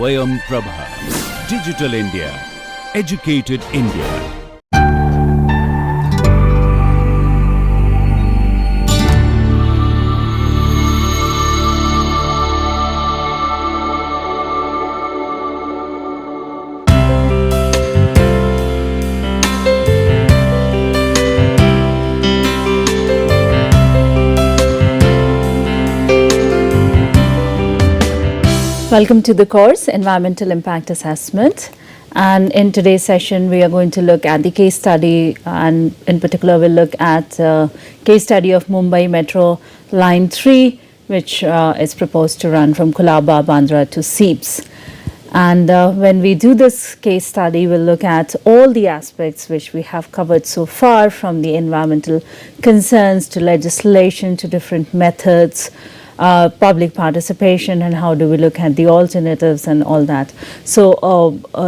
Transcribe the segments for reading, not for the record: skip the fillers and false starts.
Swayam Prabha. Digital India. Educated India. Welcome to the course Environmental Impact Assessment, and in today's session we are going to look at the case study, and in particular we'll look at case study of Mumbai Metro Line 3, which is proposed to run from Colaba, Bandra to Seepz. And when we do this case study, we'll look at all the aspects which we have covered so far, from the environmental concerns to legislation to different methods, public participation, and how do we look at the alternatives and all that. So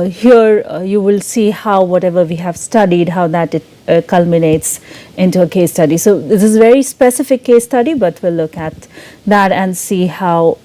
here you will see how whatever we have studied, how that it culminates into a case study. So this is a very specific case study, but we'll look at that and see how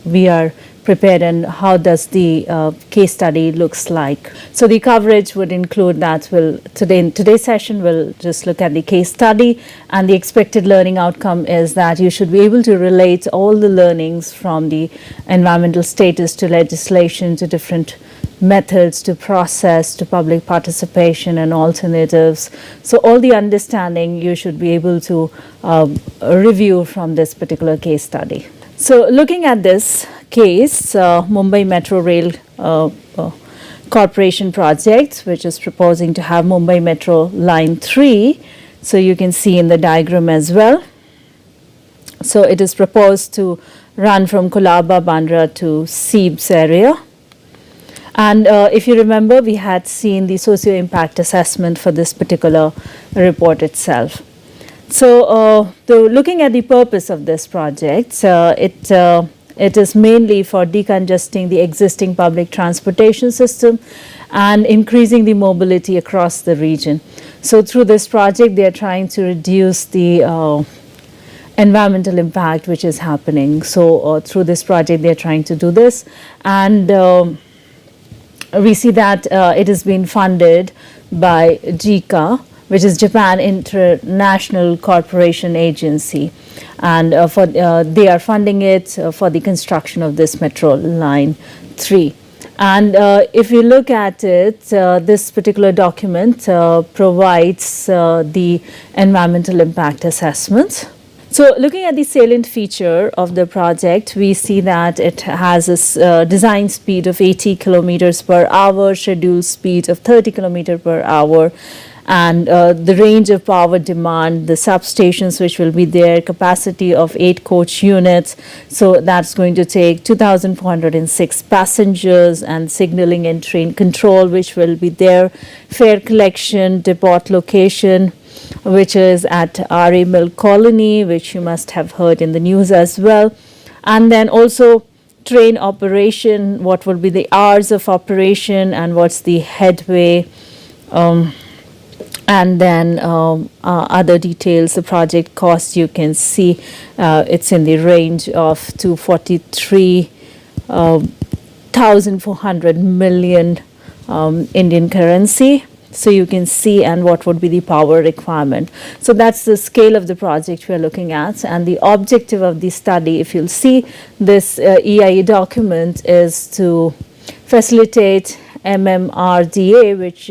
we are prepared and how does the case study looks like. So the coverage would include that. In today's session we'll just look at the case study, and the expected learning outcome is that you should be able to relate all the learnings from the environmental status to legislation to different methods to process to public participation and alternatives. So all the understanding you should be able to review from this particular case study. So looking at this case, Mumbai Metro Rail Corporation project, which is proposing to have Mumbai Metro Line 3. So you can see in the diagram as well. So it is proposed to run from Colaba, Bandra to Seepz area. And if you remember, we had seen the socio-impact assessment for this particular report itself. So looking at the purpose of this project, it is mainly for decongesting the existing public transportation system and increasing the mobility across the region. So through this project, they are trying to reduce the environmental impact which is happening. So through this project, they are trying to do this. And we see that it has been funded by JICA, which is Japan International Corporation Agency, and they are funding it for the construction of this Metro Line 3. And if you look at it, this particular document provides the environmental impact assessment. So looking at the salient feature of the project, we see that it has a design speed of 80 kilometers per hour, scheduled speed of 30 kilometers per hour, and the range of power demand, the substations which will be there, capacity of 8 coach units. So that's going to take 2,406 passengers, and signaling and train control which will be there, fare collection, depot location, which is at RA Mill Colony, which you must have heard in the news as well. And then also train operation, what will be the hours of operation and what's the headway, and then other details. The project cost, you can see it's in the range of 243,400 million Indian currency. So you can see, and what would be the power requirement. So that's the scale of the project we are looking at. And the objective of the study, if you'll see this EIA document, is to facilitate MMRDA, which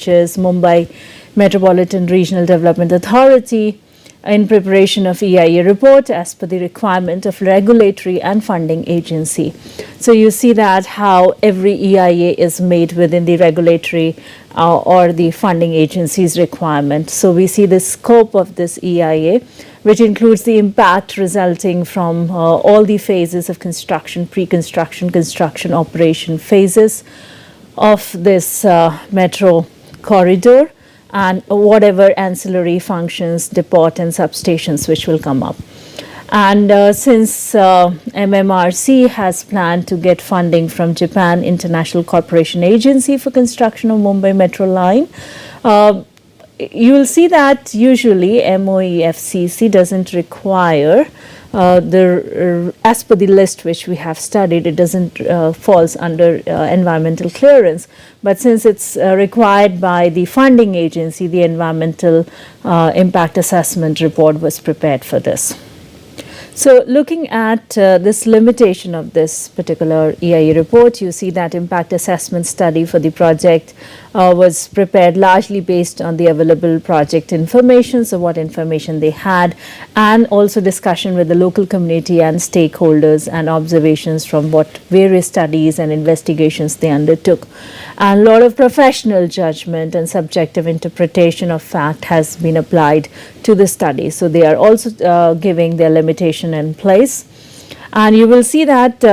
is Mumbai Metropolitan Regional Development Authority, in preparation of EIA report as per the requirement of regulatory and funding agency. So you see that how every EIA is made within the regulatory or the funding agency's requirement. So we see the scope of this EIA, which includes the impact resulting from all the phases of construction, pre-construction, construction, operation phases of this metro corridor, and whatever ancillary functions, depot and substations which will come up. And since MMRC has planned to get funding from Japan International Corporation Agency for construction of Mumbai Metro Line, you will see that usually MOEFCC doesn't require as per the list which we have studied, it doesn't falls under environmental clearance. But since it's required by the funding agency, the environmental impact assessment report was prepared for this. So looking at this limitation of this particular EIA report, you see that impact assessment study for the project was prepared largely based on the available project information, so what information they had, and also discussion with the local community and stakeholders and observations from what various studies and investigations they undertook. And a lot of professional judgment and subjective interpretation of fact has been applied to the study. So they are also giving their limitation in place. And you will see that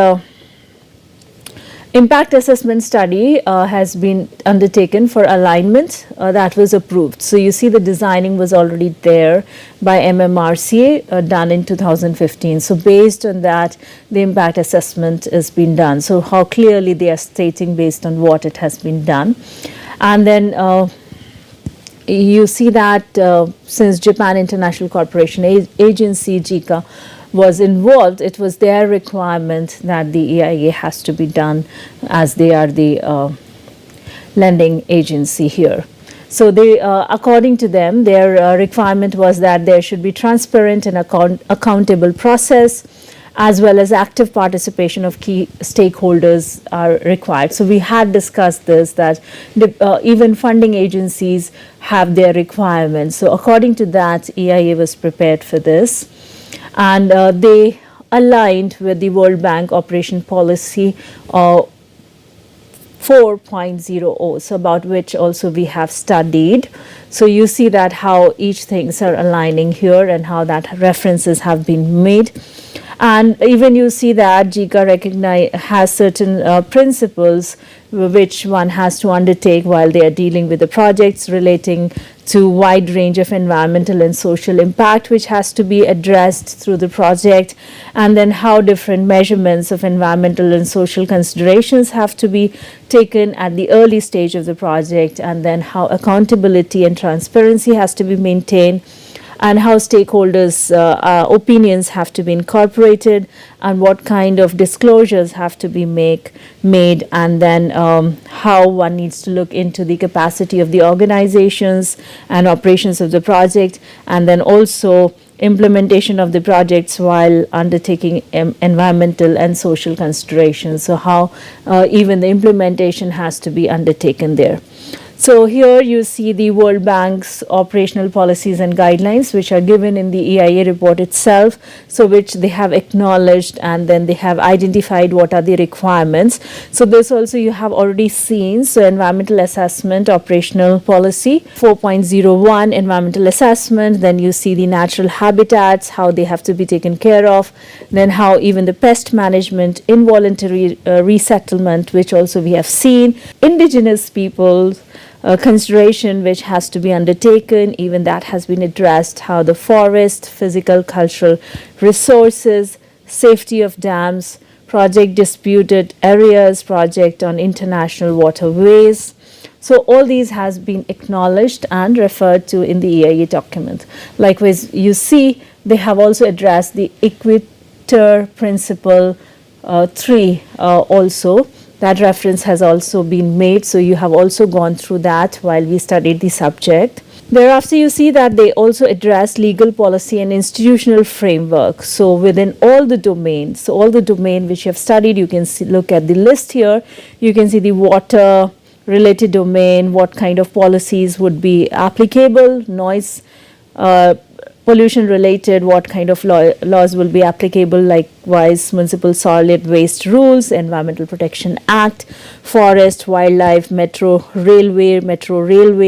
impact assessment study has been undertaken for alignment that was approved. So you see the designing was already there by MMRCA done in 2015. So based on that, the impact assessment has been done. So how clearly they are stating based on what it has been done. And then you see that since Japan International Corporation Agency, JICA, was involved, it was their requirement that the EIA has to be done as they are the lending agency here. So they, according to them, their requirement was that there should be transparent and accountable process, as well as active participation of key stakeholders are required. So we had discussed this, that even funding agencies have their requirements. So according to that, EIA was prepared for this. And they aligned with the World Bank Operation Policy 4.0, so about which also we have studied. So you see that how each things are aligning here and how that references have been made. And even you see that JICA has certain principles which one has to undertake while they are dealing with the projects relating to wide range of environmental and social impact, which has to be addressed through the project, and then how different measurements of environmental and social considerations have to be taken at the early stage of the project, and then how accountability and transparency has to be maintained, and how stakeholders' opinions have to be incorporated, and what kind of disclosures have to be made, and then how one needs to look into the capacity of the organizations and operations of the project, and then also implementation of the projects while undertaking environmental and social considerations. So how even the implementation has to be undertaken there. So here you see the World Bank's operational policies and guidelines, which are given in the EIA report itself, so which they have acknowledged, and then they have identified what are the requirements. So this also you have already seen. So environmental assessment, operational policy, 4.01 environmental assessment, then you see the natural habitats, how they have to be taken care of, then how even the pest management, involuntary resettlement, which also we have seen, indigenous peoples, consideration which has to be undertaken, even that has been addressed, how the forest, physical, cultural resources, safety of dams, project disputed areas, project on international waterways. So all these has been acknowledged and referred to in the EIA document. Likewise, you see they have also addressed the Equator Principle 3 also. That reference has also been made, so you have also gone through that while we studied the subject. Thereafter, you see that they also address legal policy and institutional framework. So within all the domains, so all the domain which you have studied, you can see, look at the list here. You can see the water related domain, what kind of policies would be applicable, noise, pollution related, what kind of laws will be applicable, likewise municipal solid waste rules, Environmental Protection Act, forest, wildlife, metro railway,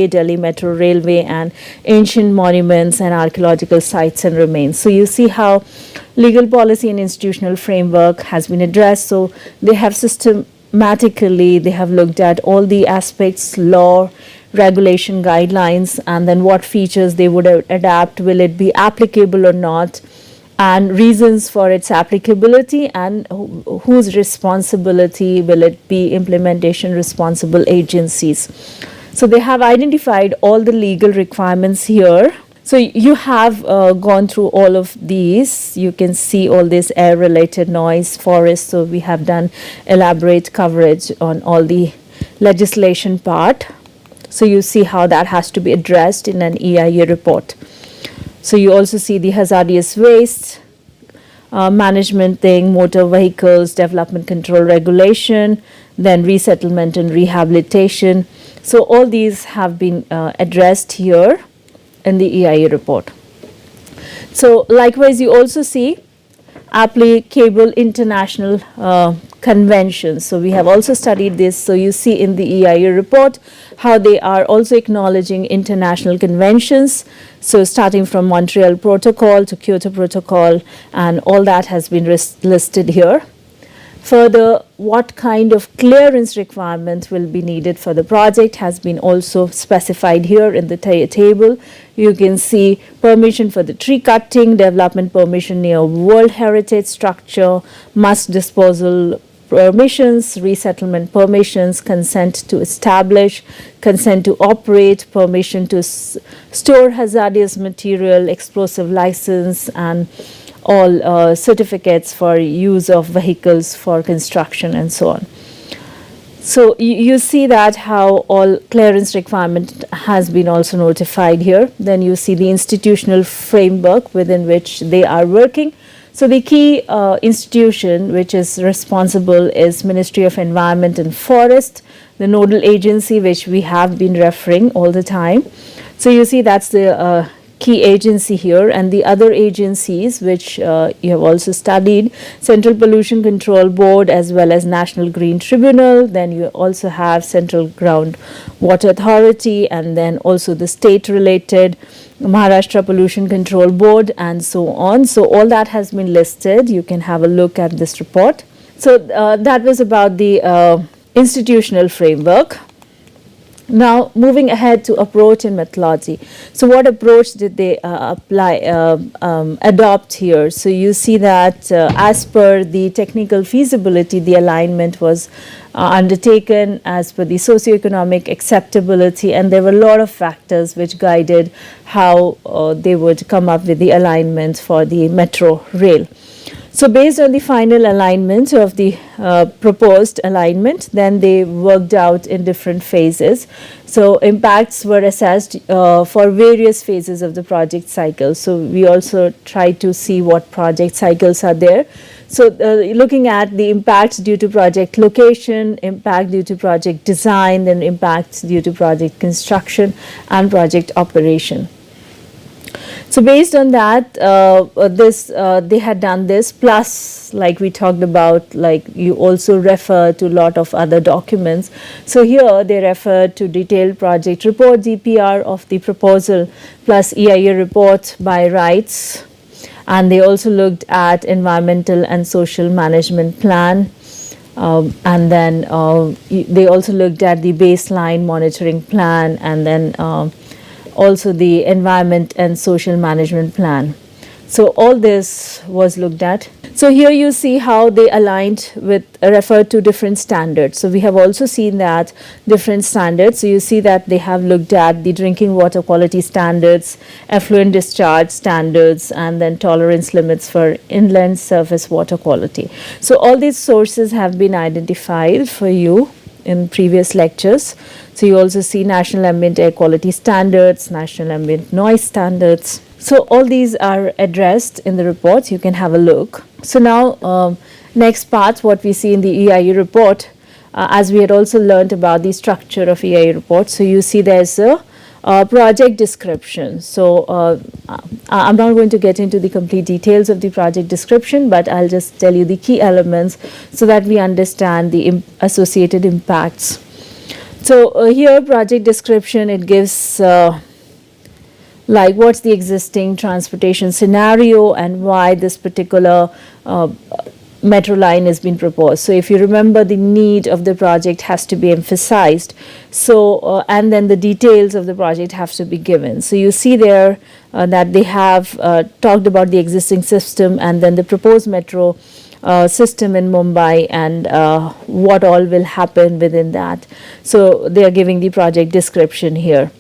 Delhi Metro Railway, and ancient monuments and archaeological sites and remains. So you see how legal policy and institutional framework has been addressed. So they have systematically, they have looked at all the aspects, law, regulation, guidelines, and then what features they would adapt, will it be applicable or not, and reasons for its applicability, and whose responsibility will it be, implementation responsible agencies. So they have identified all the legal requirements here. So you have gone through all of these. You can see all this air-related noise, forest. So we have done elaborate coverage on all the legislation part. So you see how that has to be addressed in an EIA report. So you also see the hazardous waste management thing, motor vehicles, development control regulation, then resettlement and rehabilitation. So all these have been addressed here in the EIA report. So likewise, you also see applicable international conventions. So we have also studied this. So you see in the EIA report how they are also acknowledging international conventions. So starting from Montreal Protocol to Kyoto Protocol, and all that has been listed here. Further, what kind of clearance requirements will be needed for the project has been also specified here in the table. You can see permission for the tree cutting, development permission near World Heritage structure, mass disposal permissions, resettlement permissions, consent to establish, consent to operate, permission to store hazardous material, explosive license, and all certificates for use of vehicles for construction and so on. So you see that how all clearance requirement has been also notified here. Then you see the institutional framework within which they are working. So the key institution which is responsible is Ministry of Environment and Forest, the nodal agency which we have been referring all the time. So you see that's the key agency here, and the other agencies which you have also studied, Central Pollution Control Board as well as National Green Tribunal. Then you also have Central Ground Water Authority, and then also the state related Maharashtra Pollution Control Board and so on. So all that has been listed. You can have a look at this report. So that was about the institutional framework. Now moving ahead to approach and methodology. So what approach did they adopt here? So you see that as per the technical feasibility, the alignment was undertaken as per the socioeconomic acceptability, and there were a lot of factors which guided how they would come up with the alignment for the metro rail. So based on the final alignment of the proposed alignment, then they worked out in different phases. So impacts were assessed for various phases of the project cycle. So we also try to see what project cycles are there. So looking at the impacts due to project location, impact due to project design, then impacts due to project construction and project operation. So based on that, they had done this, plus like we talked about, like you also refer to a lot of other documents. So here they refer to detailed project report, DPR of the proposal, plus EIA report by rights. And they also looked at environmental and social management plan. And then they also looked at the baseline monitoring plan, and then also the environment and social management plan. So all this was looked at. So here you see how they aligned with, referred to different standards. So we have also seen that different standards. So you see that they have looked at the drinking water quality standards, effluent discharge standards, and then tolerance limits for inland surface water quality. So all these sources have been identified for you in previous lectures. So you also see National Ambient Air Quality Standards, National Ambient Noise Standards. So all these are addressed in the report. You can have a look. So now next part, what we see in the EIA report, as we had also learned about the structure of EIA report. So you see there's a project description. So I'm not going to get into the complete details of the project description, but I'll just tell you the key elements so that we understand the associated impacts. So here project description, it gives like what's the existing transportation scenario and why this particular metro line has been proposed. So if you remember, the need of the project has to be emphasized. So and then the details of the project have to be given. So you see there that they have talked about the existing system and then the proposed metro system in Mumbai and what all will happen within that. So they are giving the project description here.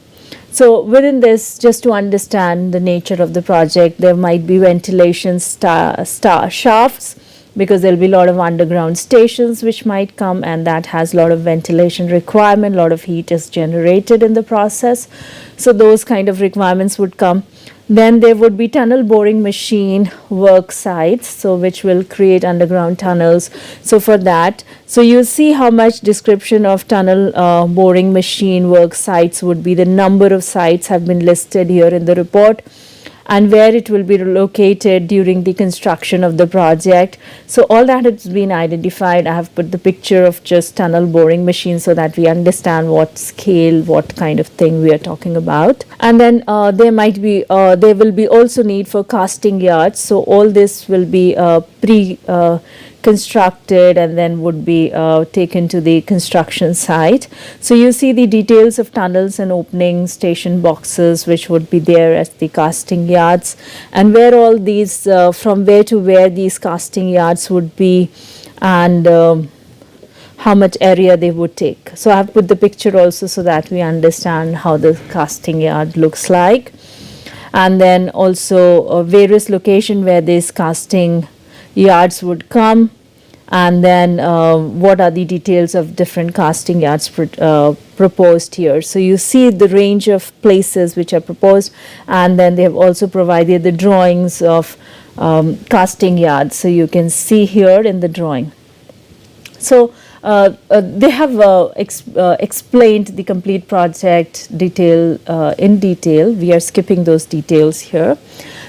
So within this, just to understand the nature of the project, there might be ventilation shafts, because there'll be a lot of underground stations which might come, and that has a lot of ventilation requirement, a lot of heat is generated in the process. So those kind of requirements would come. Then there would be tunnel boring machine work sites, so which will create underground tunnels. So for that, so you see how much description of tunnel boring machine work sites would be. The number of sites have been listed here in the report, and where it will be located during the construction of the project. So all that has been identified. I have put the picture of just tunnel boring machine so that we understand what scale, what kind of thing we are talking about. And then there will be also need for casting yards. So all this will be constructed and then would be taken to the construction site. So you see the details of tunnels and opening station boxes which would be there as the casting yards, and where all these from where to where these casting yards would be, and how much area they would take. So I have put the picture also so that we understand how the casting yard looks like, and then also various location where these casting yards would come, and then what are the details of different casting yards proposed here. So you see the range of places which are proposed, and then they have also provided the drawings of casting yards. So you can see here in the drawing. So they have explained the complete project in detail. We are skipping those details here.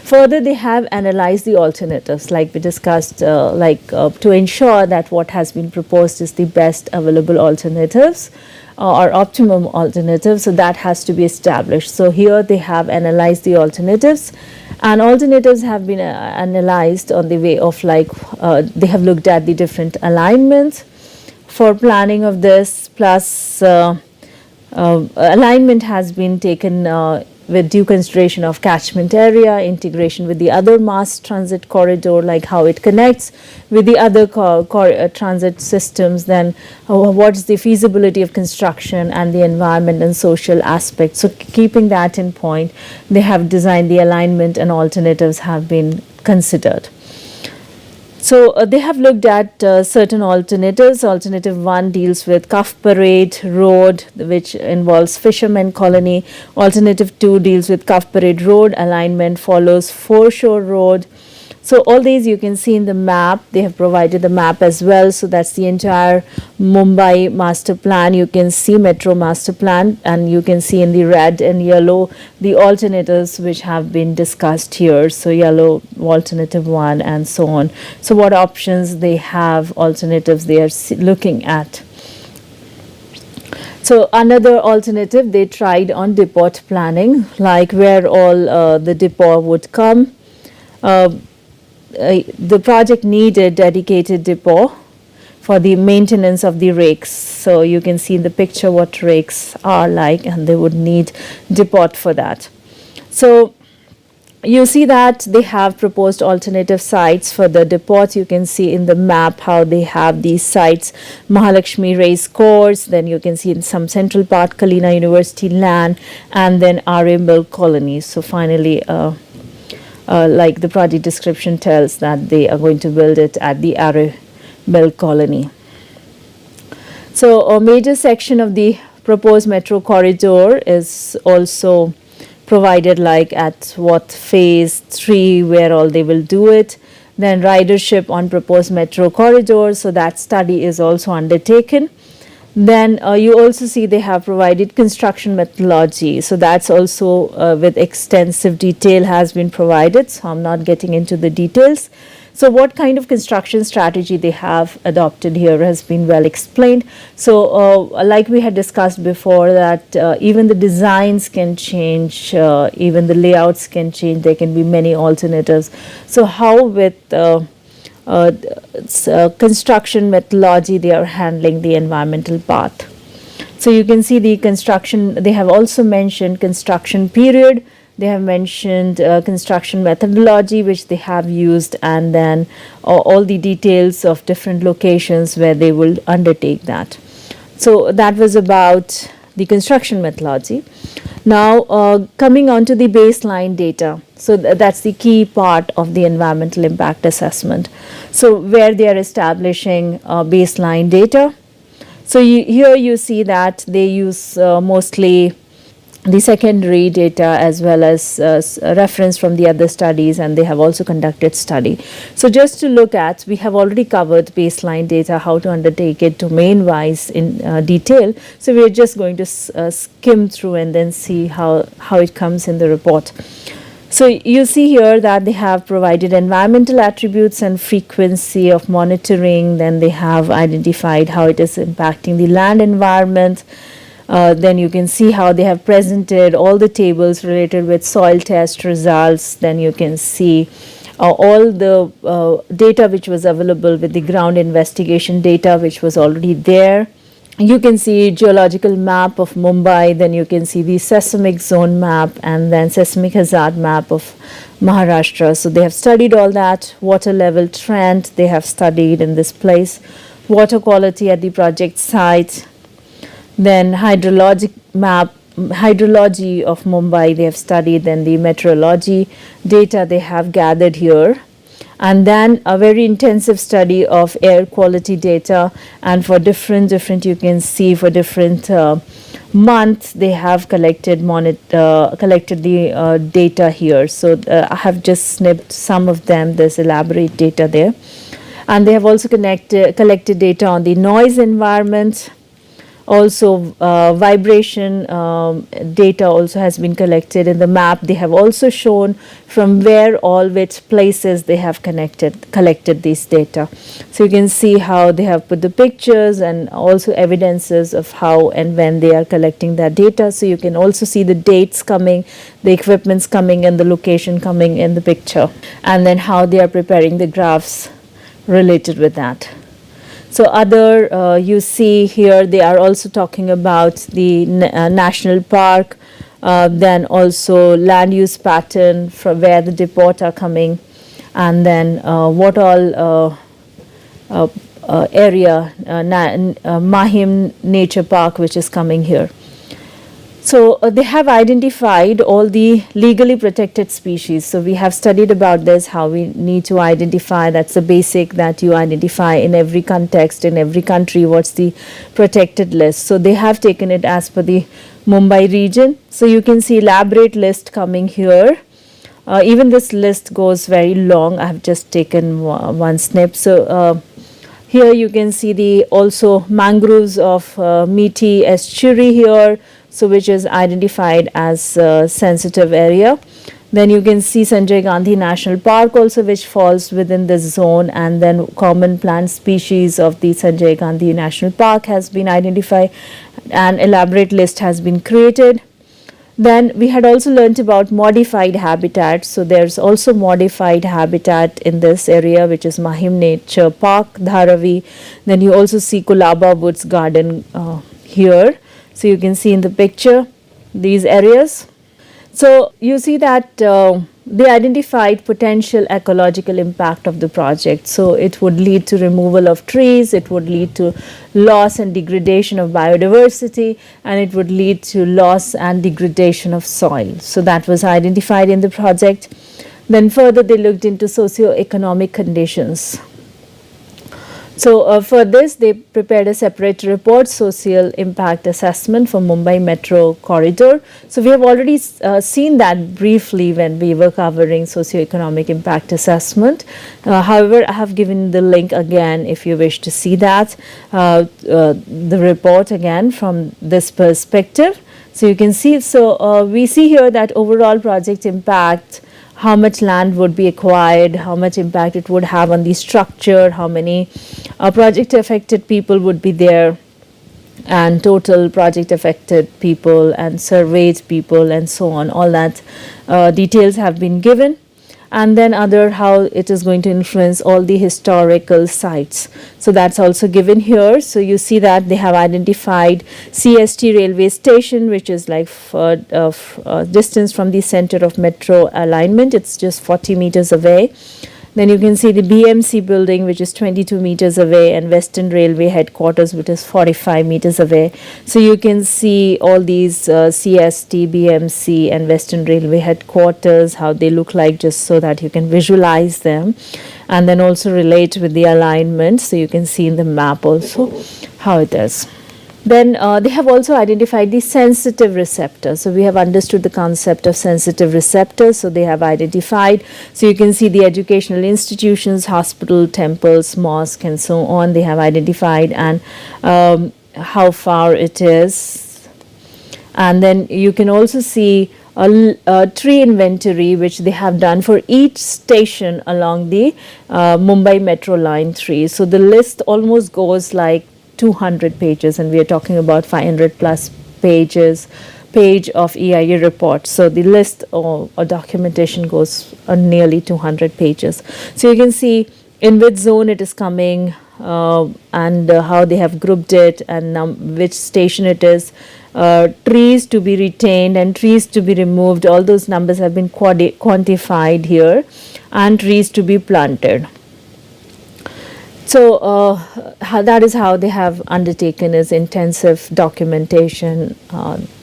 Further, they have analyzed the alternatives, like we discussed, to ensure that what has been proposed is the best available alternatives or optimum alternatives. So that has to be established. So here they have analyzed the alternatives, and alternatives have been analyzed on the way of they have looked at the different alignments for planning of this, plus alignment has been taken with due consideration of catchment area, integration with the other mass transit corridor, like how it connects with the other transit systems, then what is the feasibility of construction and the environment and social aspects. So keeping that in point, they have designed the alignment, and alternatives have been considered. So they have looked at certain alternatives. Alternative 1 deals with Cuff Parade Road, which involves Fisherman Colony. Alternative 2 deals with Cuff Parade Road. Alignment follows Foreshore Road. So all these you can see in the map. They have provided the map as well. So that's the entire Mumbai master plan. You can see Metro master plan, and you can see in the red and yellow the alternatives which have been discussed here. So yellow, alternative 1, and so on. So what options they have, alternatives they are looking at. So another alternative they tried on depot planning, like where all the depot would come. The project needed dedicated depot for the maintenance of the rakes. So you can see in the picture what rakes are like, and they would need depot for that. So you see that they have proposed alternative sites for the depot. You can see in the map how they have these sites: Mahalakshmi Race Course, then you can see in some central part Kalina University land, and then R.A. Mill Colony. So finally, like the project description tells, that they are going to build it at the R.A. Mill Colony. So a major section of the proposed metro corridor is also provided, like at what phase 3, where all they will do it. Then ridership on proposed metro corridor, so that study is also undertaken. Then you also see they have provided construction methodology. So that's also with extensive detail has been provided. So I'm not getting into the details. So what kind of construction strategy they have adopted here has been well explained. So like we had discussed before, that even the designs can change, even the layouts can change. There can be many alternatives. So how with construction methodology they are handling the environmental path. So you can see the construction, they have also mentioned construction period, they have mentioned construction methodology which they have used, and then all the details of different locations where they will undertake that. So that was about the construction methodology. Now, coming on to the baseline data. So that's the key part of the environmental impact assessment. So where they are establishing baseline data. So here you see that they use mostly the secondary data as well as reference from the other studies, and they have also conducted study. So just to look at, we have already covered baseline data, how to undertake it domain wise in detail. So we are just going to skim through and then see how it comes in the report. So you see here that they have provided environmental attributes and frequency of monitoring. Then they have identified how it is impacting the land environment. Then you can see how they have presented all the tables related with soil test results. Then you can see all the data which was available with the ground investigation data which was already there. You can see geological map of Mumbai, then you can see the seismic zone map and then seismic hazard map of Maharashtra. So they have studied all that. Water level trend they have studied in this place. Water quality at the project site. Then hydrology of Mumbai they have studied, then the meteorology data they have gathered here, and then a very intensive study of air quality data, and for different you can see for different months they have collected the data here. So I have just snipped some of them. There's elaborate data there, and they have also collected data on the noise environment. Also vibration data also has been collected in the map. They have also shown from where all which places they have collected these data. So you can see how they have put the pictures and also evidences of how and when they are collecting that data. So you can also see the dates coming, the equipments coming, and the location coming in the picture, and then how they are preparing the graphs related with that. So other, you see here, they are also talking about the national park, then also land use pattern from where the depot are coming, and then what all area, Mahim Nature Park, which is coming here. So they have identified all the legally protected species. So we have studied about this, how we need to identify. That's the basic that you identify in every context, in every country, what's the protected list. So they have taken it as per the Mumbai region. So you can see elaborate list coming here. Even this list goes very long. I have just taken one snip. So here you can see the also mangroves of Meठी estuary here. So which is identified as a sensitive area. Then you can see Sanjay Gandhi National Park also, which falls within this zone, and then common plant species of the Sanjay Gandhi National Park has been identified. An elaborate list has been created. Then we had also learnt about modified habitat. So there's also modified habitat in this area, which is Mahim Nature Park, Dharavi. Then you also see Colaba Woods Garden here. So you can see in the picture these areas. So you see that they identified potential ecological impact of the project. So it would lead to removal of trees, it would lead to loss and degradation of biodiversity, and it would lead to loss and degradation of soil. So that was identified in the project. Then further they looked into socio-economic conditions. So for this, they prepared a separate report, social impact assessment for Mumbai Metro corridor. So we have already seen that briefly when we were covering socio-economic impact assessment. However, I have given the link again if you wish to see that, the report again from this perspective. So you can see, so we see here that overall project impact, how much land would be acquired, how much impact it would have on the structure, how many project affected people would be there, and total project affected people and surveyed people and so on. All that details have been given. And then other, how it is going to influence all the historical sites. So that's also given here. So you see that they have identified CST railway station, which is like distance from the center of metro alignment. It's just 40 meters away. Then you can see the BMC building, which is 22 meters away, and Western Railway headquarters, which is 45 meters away. So you can see all these CST, BMC, and Western Railway headquarters, how they look like, just so that you can visualize them, and then also relate with the alignment. So you can see in the map also how it is. Then they have also identified the sensitive receptor. So we have understood the concept of sensitive receptors. So they have identified. So you can see the educational institutions, hospital, temples, mosque, and so on. They have identified and how far it is. And then you can also see a tree inventory which they have done for each station along the Mumbai Metro Line 3. So the list almost goes like 200 pages, and we are talking about 500 plus page of EIA report. So the list or documentation goes nearly 200 pages. So you can see in which zone it is coming, and how they have grouped it, and which station it is. Trees to be retained and trees to be removed, all those numbers have been quantified here, and trees to be planted. So that is how they have undertaken is intensive documentation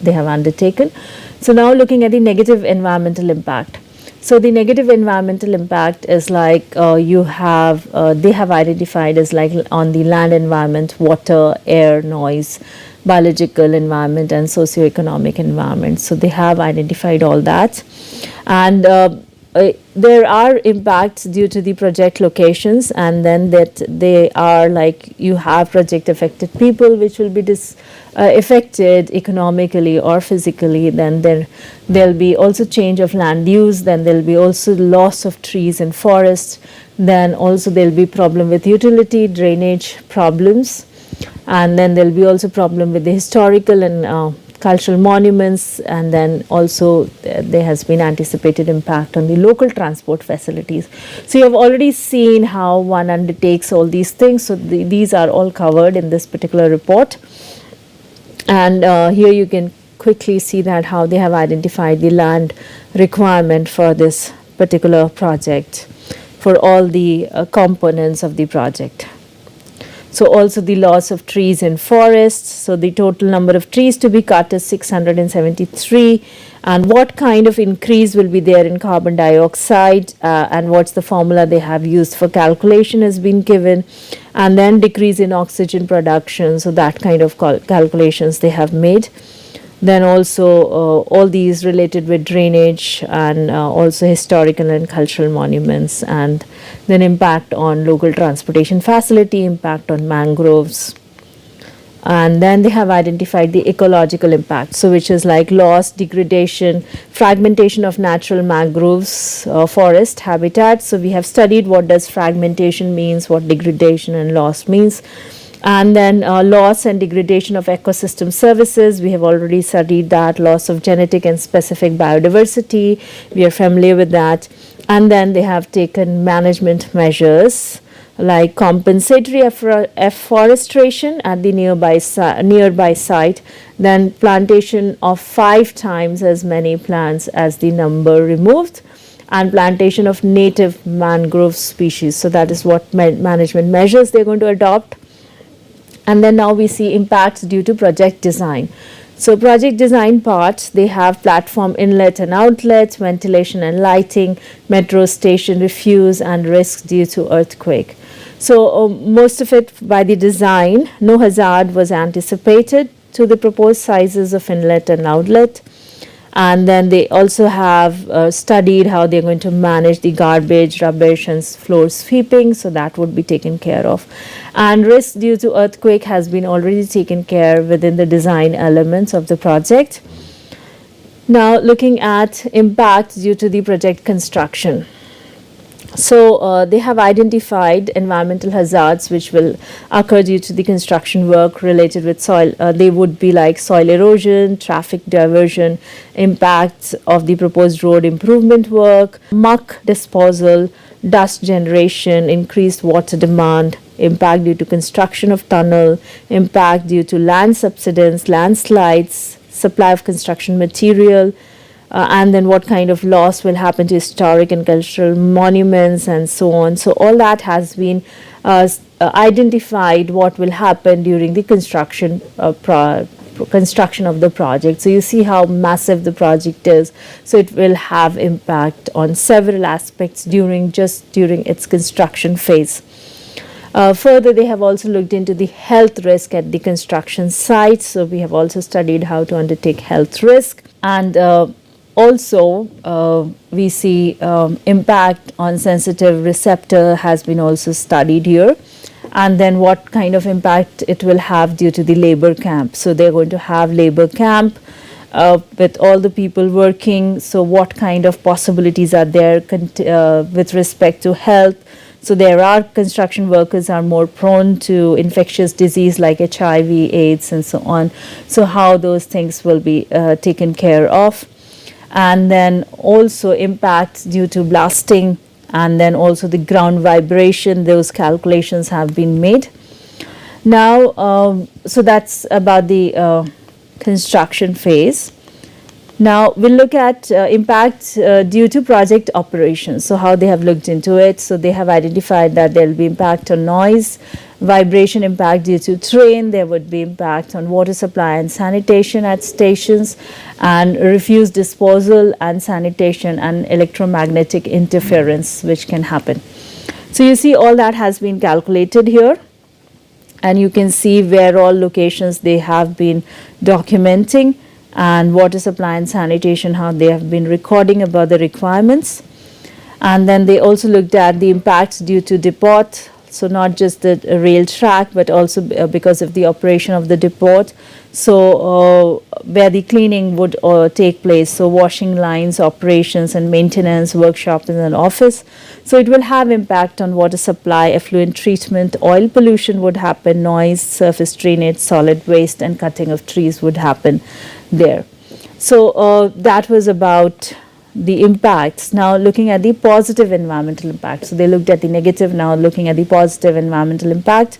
they have undertaken. So now looking at the negative environmental impact. So the negative environmental impact is like they have identified as like on the land environment, water, air, noise, biological environment, and socioeconomic environment. So they have identified all that. And there are impacts due to the project locations, and then that they are like you have project affected people which will be affected economically or physically. Then there'll be also change of land use, then there'll be also loss of trees and forests, then also there'll be problem with utility, drainage problems, and then there'll be also problem with the historical and cultural monuments, and then also there has been anticipated impact on the local transport facilities. So you have already seen how one undertakes all these things. So these are all covered in this particular report. And here you can quickly see that how they have identified the land requirement for this particular project for all the components of the project. So also the loss of trees in forests. So the total number of trees to be cut is 673. And what kind of increase will be there in carbon dioxide, and what's the formula they have used for calculation has been given. And then decrease in oxygen production. So that kind of calculations they have made. Then also all these related with drainage, and also historical and cultural monuments, and then impact on local transportation facility, impact on mangroves. And then they have identified the ecological impact, so which is like loss, degradation, fragmentation of natural mangroves, forest habitat. So we have studied what does fragmentation means, what degradation and loss means. And then loss and degradation of ecosystem services. We have already studied that. Loss of genetic and specific biodiversity. We are familiar with that. And then they have taken management measures like compensatory afforestation at the nearby site, then plantation of 5 times as many plants as the number removed, and plantation of native mangrove species. So that is what management measures they're going to adopt. And then now we see impacts due to project design. So project design part, they have platform inlet and outlets, ventilation and lighting, metro station refuse, and risks due to earthquake. So most of it by the design, no hazard was anticipated to the proposed sizes of inlet and outlet. And then they also have studied how they're going to manage the garbage, rubbish, and floor sweeping. So that would be taken care of. And risk due to earthquake has been already taken care within the design elements of the project. Now looking at impact due to the project construction. So they have identified environmental hazards which will occur due to the construction work related with soil. They would be like soil erosion, traffic diversion, impacts of the proposed road improvement work, muck disposal, dust generation, increased water demand, impact due to construction of tunnel, impact due to land subsidence, landslides, supply of construction material, and then what kind of loss will happen to historic and cultural monuments and so on. So all that has been identified what will happen during the construction of the project. So you see how massive the project is. So it will have impact on several aspects during its construction phase. Further, they have also looked into the health risk at the construction site. So we have also studied how to undertake health risk, and also we see impact on sensitive receptor has been also studied here, and then what kind of impact it will have due to the labor camp. So they're going to have labor camp with all the people working. So what kind of possibilities are there with respect to health? So there are construction workers are more prone to infectious disease like HIV, AIDS, and so on. So how those things will be taken care of. And then also impacts due to blasting, and then also the ground vibration, those calculations have been made. Now, so that's about the construction phase. Now we'll look at impact due to project operations. So how they have looked into it. So they have identified that there will be impact on noise, vibration impact due to terrain, there would be impact on water supply and sanitation at stations, and refuse disposal and sanitation, and electromagnetic interference which can happen. So you see all that has been calculated here, and you can see where all locations they have been documenting, and water supply and sanitation, how they have been recording about the requirements. And then they also looked at the impacts due to depot, so not just the rail track, but also because of the operation of the depot. So where the cleaning would take place, so washing lines, operations and maintenance, workshops and an office. So it will have impact on water supply, effluent treatment, oil pollution would happen, noise, surface drainage, solid waste, and cutting of trees would happen there. So that was about the impacts. Now looking at the positive environmental impact. So they looked at the negative, now looking at the positive environmental impact.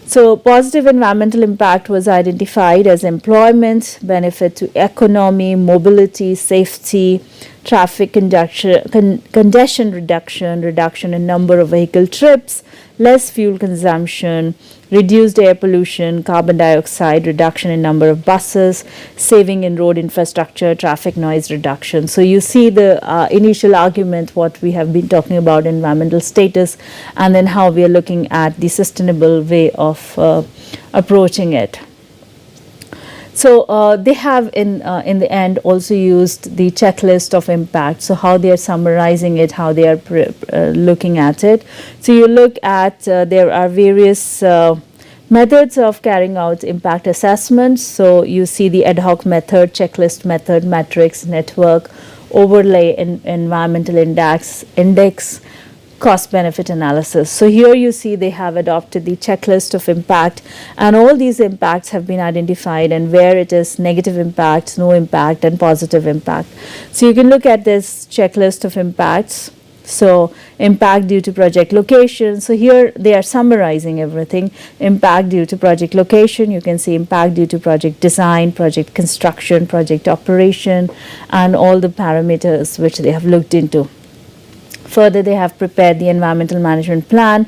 So positive environmental impact was identified as employment, benefit to economy, mobility, safety, traffic congestion reduction, reduction in number of vehicle trips, less fuel consumption, reduced air pollution, carbon dioxide, reduction in number of buses, saving in road infrastructure, traffic noise reduction. So you see the initial argument, what we have been talking about, environmental status, and then how we are looking at the sustainable way of approaching it. So they have in the end also used the checklist of impact. So how they are summarizing it, how they are looking at it. So you look at there are various methods of carrying out impact assessments. So you see the ad hoc method, checklist method, matrix, network, overlay, environmental index, cost benefit analysis. So here you see they have adopted the checklist of impact, and all these impacts have been identified, and where it is negative impact, no impact, and positive impact. So you can look at this checklist of impacts. So impact due to project location. So here they are summarizing everything. Impact due to project location. You can see impact due to project design, project construction, project operation, and all the parameters which they have looked into. Further, they have prepared the environmental management plan.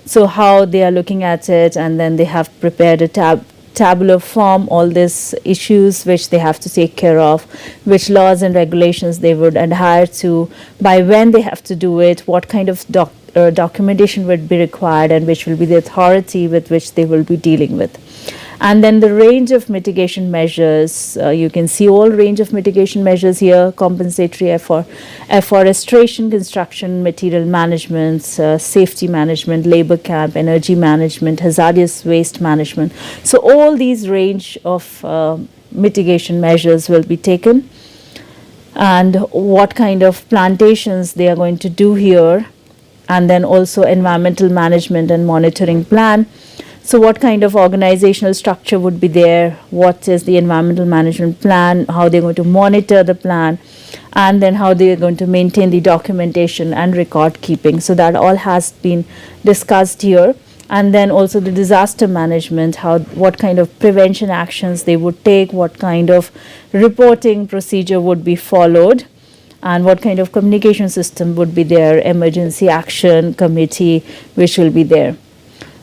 So how they are looking at it, and then they have prepared a tabular form, all these issues which they have to take care of, which laws and regulations they would adhere to, by when they have to do it, what kind of documentation would be required, and which will be the authority with which they will be dealing with. And then the range of mitigation measures, you can see all range of mitigation measures here: compensatory afforestation, construction, material management, safety management, labor camp, energy management, hazardous waste management. So all these range of mitigation measures will be taken, and what kind of plantations they are going to do here, and then also environmental management and monitoring plan. So what kind of organizational structure would be there? What is the environmental management plan? How they're going to monitor the plan? And then how they are going to maintain the documentation and record keeping. So that all has been discussed here. and then also the disaster management, what kind of prevention actions they would take, what kind of reporting procedure would be followed, and what kind of communication system would be there, emergency action committee which will be there.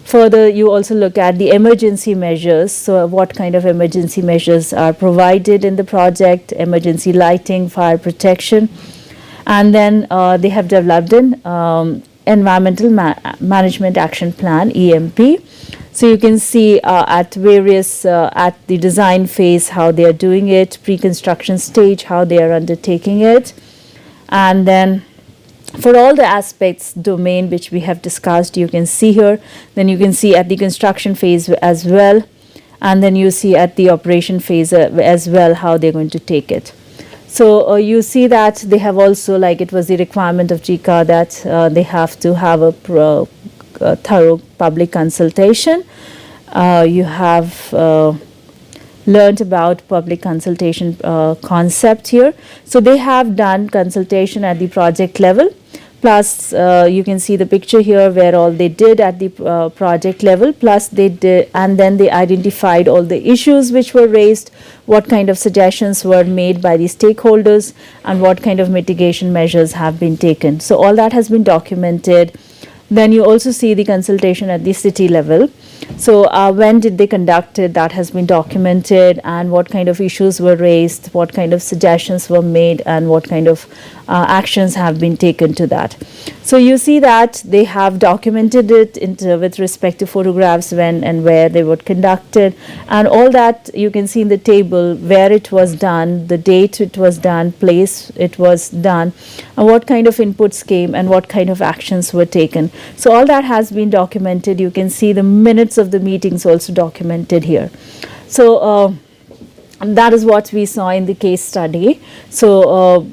Further, you also look at the emergency measures. So what kind of emergency measures are provided in the project, emergency lighting, fire protection. And then they have developed an environmental management action plan, EMP. So you can see at various, at the design phase, how they are doing it, pre-construction stage, how they are undertaking it. And then for all the aspects domain which we have discussed, you can see here, then you can see at the construction phase as well, and then you see at the operation phase as well how they're going to take it. So you see that they have also, like it was the requirement of GCA that they have to have a thorough public consultation. You have learned about public consultation concept here. So they have done consultation at the project level. Plus, you can see the picture here where all they did at the project level, plus they did, and then they identified all the issues which were raised, what kind of suggestions were made by the stakeholders, and what kind of mitigation measures have been taken. So all that has been documented. Then you also see the consultation at the city level. So when did they conduct it? That has been documented, and what kind of issues were raised, what kind of suggestions were made, and what kind of actions have been taken to that. So you see that they have documented it with respect to photographs, when and where they were conducted, and all that you can see in the table, where it was done, the date it was done, place it was done, and what kind of inputs came and what kind of actions were taken. So all that has been documented. You can see the minutes of the meetings also documented here. So that is what we saw in the case study. So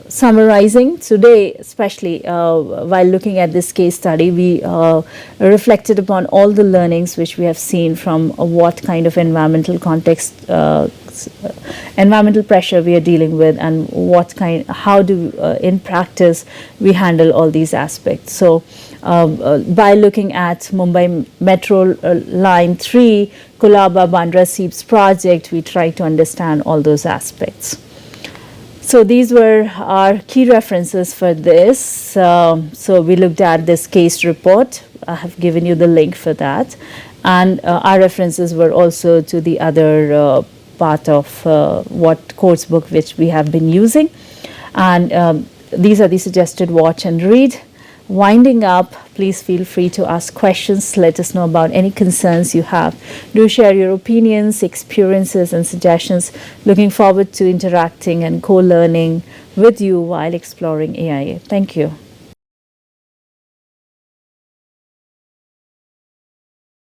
summarizing today, especially while looking at this case study, we reflected upon all the learnings which we have seen from what kind of environmental context, environmental pressure we are dealing with, and how do in practice we handle all these aspects. So by looking at Mumbai Metro Line 3, Colaba, Bandra, Seepz project, we try to understand all those aspects. So these were our key references for this. So we looked at this case report. I have given you the link for that. And our references were also to the other part of what course book which we have been using. And these are the suggested watch and read. Winding up, please feel free to ask questions. Let us know about any concerns you have. Do share your opinions, experiences, and suggestions. Looking forward to interacting and co-learning with you while exploring AIA. Thank you.